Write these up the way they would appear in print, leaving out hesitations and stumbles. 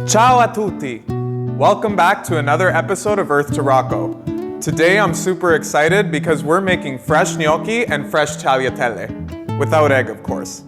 Ciao a tutti! Welcome back to another episode of Earth to Rocco. Today I'm super excited because we're making fresh gnocchi and fresh tagliatelle. Without egg, of course.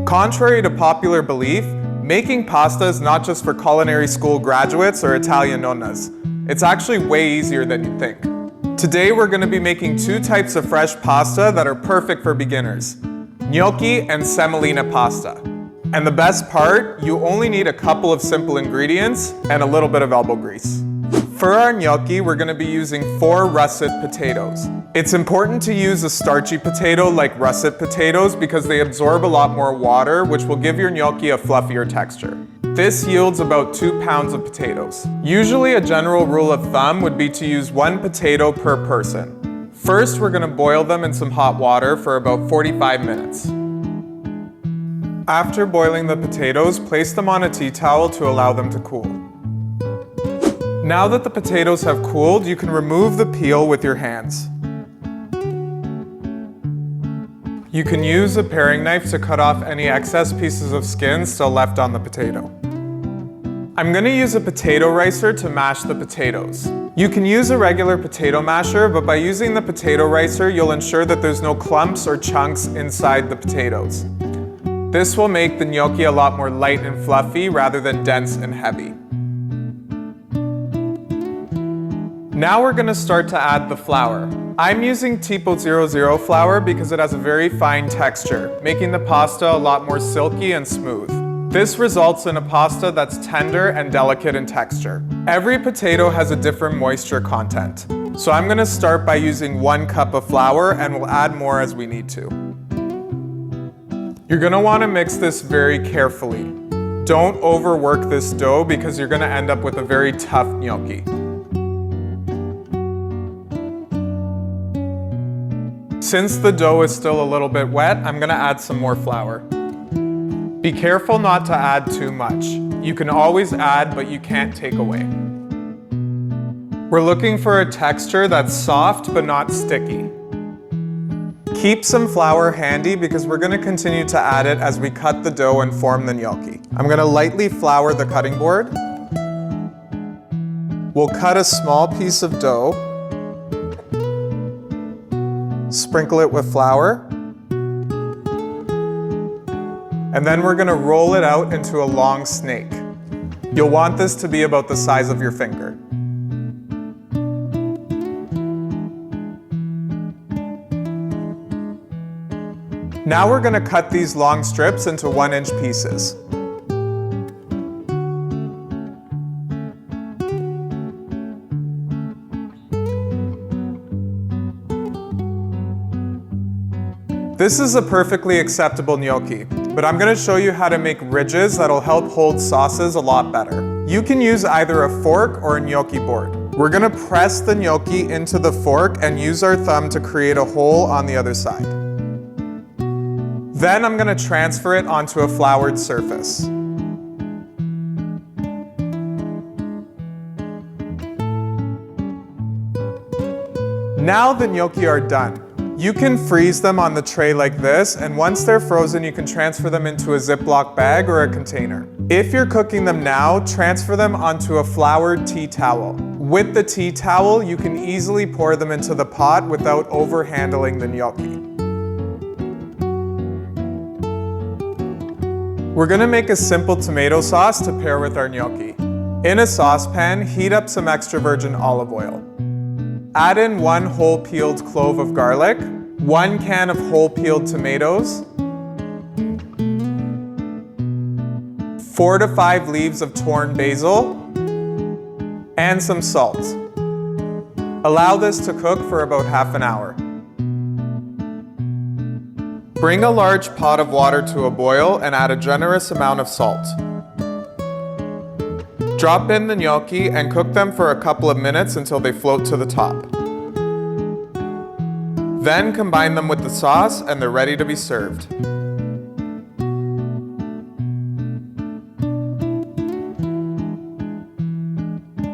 Contrary to popular belief, making pasta is not just for culinary school graduates or Italian nonnas. It's actually way easier than you'd think. Today we're going to be making two types of fresh pasta that are perfect for beginners: gnocchi and semolina pasta. And the best part, you only need a couple of simple ingredients and a little bit of elbow grease. For our gnocchi, we're going to be using 4 russet potatoes. It's important to use a starchy potato like russet potatoes because they absorb a lot more water, which will give your gnocchi a fluffier texture. This yields about 2 pounds of potatoes. Usually a general rule of thumb would be to use 1 potato per person. First, we're going to boil them in some hot water for about 45 minutes. After boiling the potatoes, place them on a tea towel to allow them to cool. Now that the potatoes have cooled, you can remove the peel with your hands. You can use a paring knife to cut off any excess pieces of skin still left on the potato. I'm going to use a potato ricer to mash the potatoes. You can use a regular potato masher, but by using the potato ricer, you'll ensure that there's no clumps or chunks inside the potatoes. This will make the gnocchi a lot more light and fluffy rather than dense and heavy. Now we're going to start to add the flour. I'm using Tipo 00 flour because it has a very fine texture, making the pasta a lot more silky and smooth. This results in a pasta that's tender and delicate in texture. Every potato has a different moisture content, so I'm going to start by using 1 cup of flour and we'll add more as we need to. You're going to want to mix this very carefully. Don't overwork this dough because you're going to end up with a very tough gnocchi. Since the dough is still a little bit wet, I'm going to add some more flour. Be careful not to add too much. You can always add, but you can't take away. We're looking for a texture that's soft but not sticky. Keep some flour handy because we're going to continue to add it as we cut the dough and form the gnocchi. I'm going to lightly flour the cutting board. We'll cut a small piece of dough. Sprinkle it with flour, and then we're going to roll it out into a long snake. You'll want this to be about the size of your finger. Now we're going to cut these long strips into 1-inch pieces. This is a perfectly acceptable gnocchi, but I'm going to show you how to make ridges that'll help hold sauces a lot better. You can use either a fork or a gnocchi board. We're going to press the gnocchi into the fork and use our thumb to create a hole on the other side. Then I'm going to transfer it onto a floured surface. Now the gnocchi are done. You can freeze them on the tray like this, and once they're frozen, you can transfer them into a Ziploc bag or a container. If you're cooking them now, transfer them onto a floured tea towel. With the tea towel, you can easily pour them into the pot without overhandling the gnocchi. We're going to make a simple tomato sauce to pair with our gnocchi. In a saucepan, heat up some extra virgin olive oil. Add in 1 whole peeled clove of garlic, 1 can of whole peeled tomatoes, 4 to 5 leaves of torn basil, and some salt. Allow this to cook for about half an hour. Bring a large pot of water to a boil and add a generous amount of salt. Drop in the gnocchi and cook them for a couple of minutes until they float to the top. Then combine them with the sauce and they're ready to be served.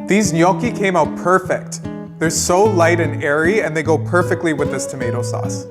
These gnocchi came out perfect. They're so light and airy and they go perfectly with this tomato sauce.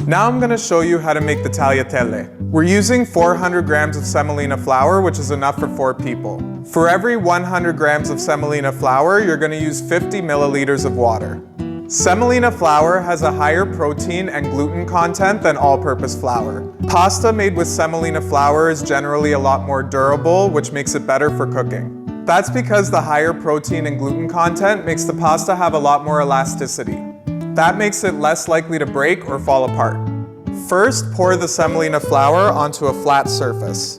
Now I'm going to show you how to make the tagliatelle. We're using 400 grams of semolina flour, which is enough for 4 people. For every 100 grams of semolina flour, you're going to use 50 milliliters of water. Semolina flour has a higher protein and gluten content than all-purpose flour. Pasta made with semolina flour is generally a lot more durable, which makes it better for cooking. That's because the higher protein and gluten content makes the pasta have a lot more elasticity. That makes it less likely to break or fall apart. First, pour the semolina flour onto a flat surface.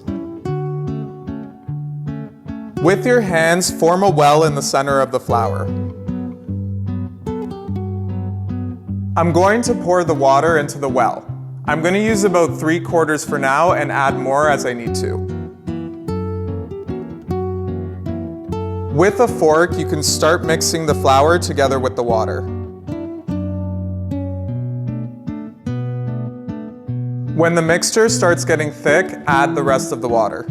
With your hands, form a well in the center of the flour. I'm going to pour the water into the well. I'm going to use about 3/4 for now and add more as I need to. With a fork, you can start mixing the flour together with the water. When the mixture starts getting thick, add the rest of the water.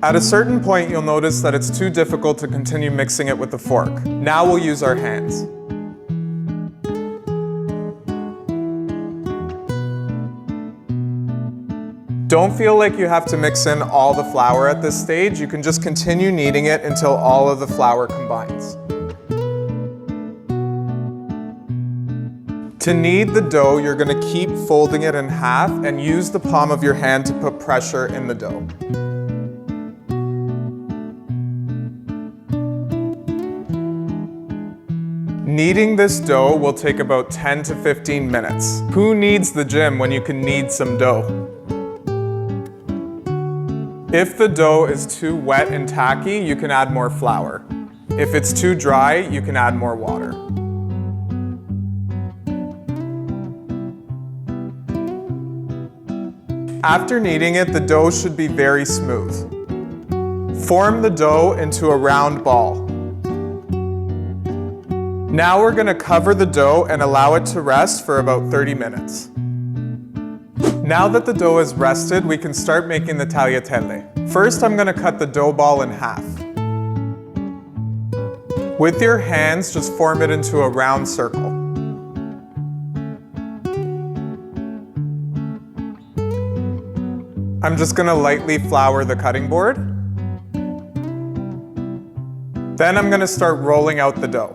At a certain point, you'll notice that it's too difficult to continue mixing it with the fork. Now we'll use our hands. Don't feel like you have to mix in all the flour at this stage. You can just continue kneading it until all of the flour combines. To knead the dough, you're going to keep folding it in half and use the palm of your hand to put pressure in the dough. Kneading this dough will take about 10 to 15 minutes. Who needs the gym when you can knead some dough? If the dough is too wet and tacky, you can add more flour. If it's too dry, you can add more water. After kneading it, the dough should be very smooth. Form the dough into a round ball. Now we're going to cover the dough and allow it to rest for about 30 minutes. Now that the dough is rested, we can start making the tagliatelle. First, I'm going to cut the dough ball in half. With your hands, just form it into a round circle. I'm just going to lightly flour the cutting board. Then I'm going to start rolling out the dough.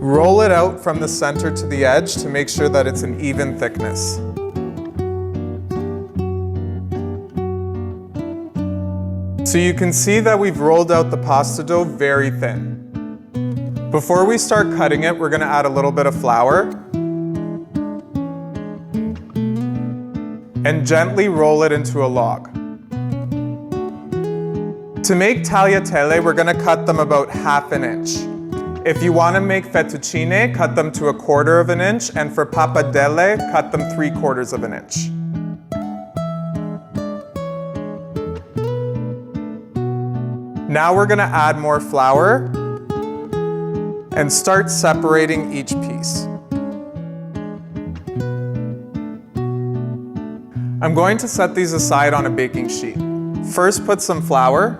Roll it out from the center to the edge to make sure that it's an even thickness. So you can see that we've rolled out the pasta dough very thin. Before we start cutting it, we're going to add a little bit of flour and gently roll it into a log. To make tagliatelle, we're going to cut them about 1/2 inch. If you want to make fettuccine, cut them to 1/4 inch, and for pappardelle, cut them 3/4 inch. Now we're going to add more flour and start separating each piece. I'm going to set these aside on a baking sheet. First, put some flour.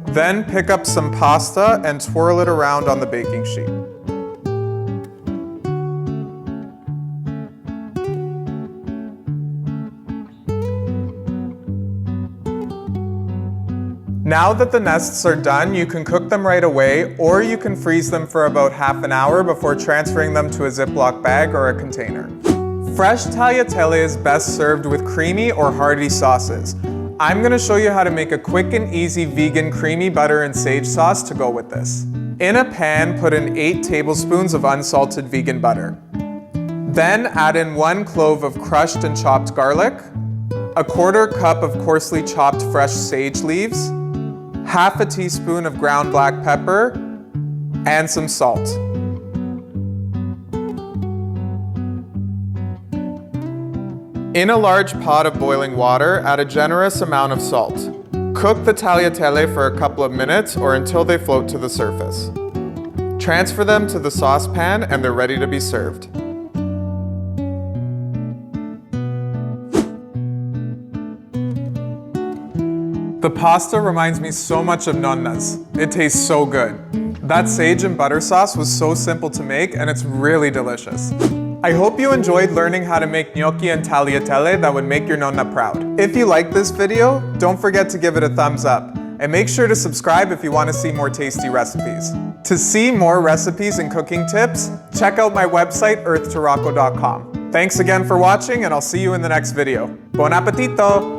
Then pick up some pasta and twirl it around on the baking sheet. Now that the nests are done, you can cook them right away, or you can freeze them for about 1/2 hour before transferring them to a Ziploc bag or a container. Fresh tagliatelle is best served with creamy or hearty sauces. I'm going to show you how to make a quick and easy vegan creamy butter and sage sauce to go with this. In a pan, put in 8 tablespoons of unsalted vegan butter. Then add in 1 clove of crushed and chopped garlic, 1/4 cup of coarsely chopped fresh sage leaves, 1/2 teaspoon of ground black pepper, and some salt. In a large pot of boiling water, add a generous amount of salt. Cook the tagliatelle for a couple of minutes or until they float to the surface. Transfer them to the saucepan and they're ready to be served. The pasta reminds me so much of Nonna's. It tastes so good. That sage and butter sauce was so simple to make and it's really delicious. I hope you enjoyed learning how to make gnocchi and tagliatelle that would make your Nonna proud. If you liked this video, don't forget to give it a thumbs up. And make sure to subscribe if you want to see more tasty recipes. To see more recipes and cooking tips, check out my website, earthtorocco.com. Thanks again for watching and I'll see you in the next video. Buon appetito!